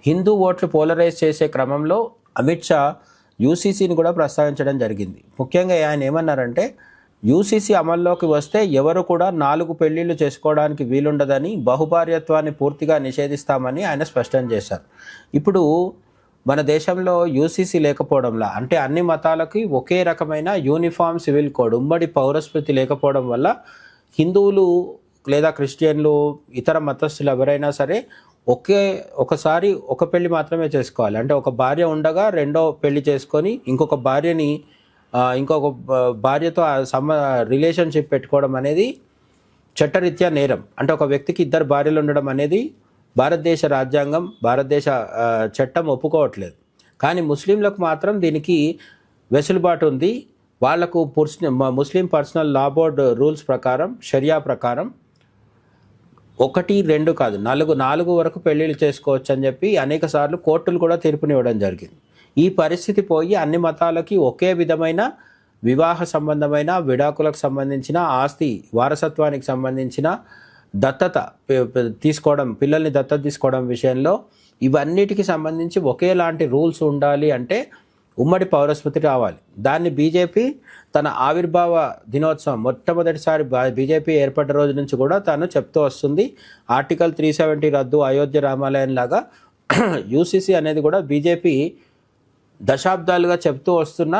హిందూ ఓట్లు పోలరైజ్ చేసే క్రమంలో అమిత్ షా యూసీసీని కూడా ప్రస్తావించడం జరిగింది. ముఖ్యంగా ఆయన ఏమన్నారంటే యూసీసీ అమల్లోకి వస్తే ఎవరు కూడా 4 పెళ్లిళ్ళు చేసుకోవడానికి వీలుండదని, బహుభార్యత్వాన్ని పూర్తిగా నిషేధిస్తామని ఆయన స్పష్టం చేశారు. ఇప్పుడు మన దేశంలో యూసీసీ లేకపోవడంలా, అంటే అన్ని మతాలకి ఒకే రకమైన యూనిఫామ్ సివిల్ కోడ్, ఉమ్మడి పౌరస్మృతి లేకపోవడం వల్ల హిందువులు లేదా క్రిస్టియన్లు ఇతర మతస్థులు ఎవరైనా సరే ఒకసారి ఒక పెళ్లి మాత్రమే చేసుకోవాలి. అంటే ఒక భార్య ఉండగా రెండో పెళ్లి చేసుకొని ఇంకొక భార్యతో రిలేషన్షిప్ పెట్టుకోవడం అనేది చట్టరీత్యా నేరం. అంటే ఒక వ్యక్తికి 2 భార్యలు ఉండడం అనేది భారతదేశ రాజ్యాంగం, భారతదేశ చట్టం ఒప్పుకోవట్లేదు. కానీ ముస్లింలకు మాత్రం దీనికి వెసులుబాటు ఉంది. వాళ్లకు ముస్లిం పర్సనల్ లా బోర్డ్ రూల్స్ ప్రకారం, షరియా ప్రకారం 1, 2 కాదు 4 వరకు పెళ్లిళ్ళు చేసుకోవచ్చు అని చెప్పి అనేక సార్లు కోర్టులు కూడా తీర్పునివ్వడం జరిగింది. ఈ పరిస్థితి పోయి అన్ని మతాలకి ఒకే విధమైన వివాహ సంబంధమైన, విడాకులకు సంబంధించిన, ఆస్తి వారసత్వానికి సంబంధించిన, దత్తత తీసుకోవడం, పిల్లల్ని దత్తత తీసుకోవడం విషయంలో ఇవన్నిటికి సంబంధించి ఒకేలాంటి రూల్స్ ఉండాలి. అంటే ఉమ్మడి పౌరస్మృతి రావాలి. దాన్ని బీజేపీ తన ఆవిర్భావ దినోత్సవం మొట్టమొదటిసారి బీజేపీ ఏర్పడ్డ రోజు నుంచి కూడా తాను చెప్తూ వస్తుంది. ఆర్టికల్ 370 రద్దు, అయోధ్య రామాలయం లాగా యూసీసీ అనేది కూడా బీజేపీ దశాబ్దాలుగా చెప్తూ వస్తున్న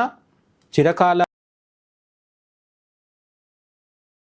చిరకాల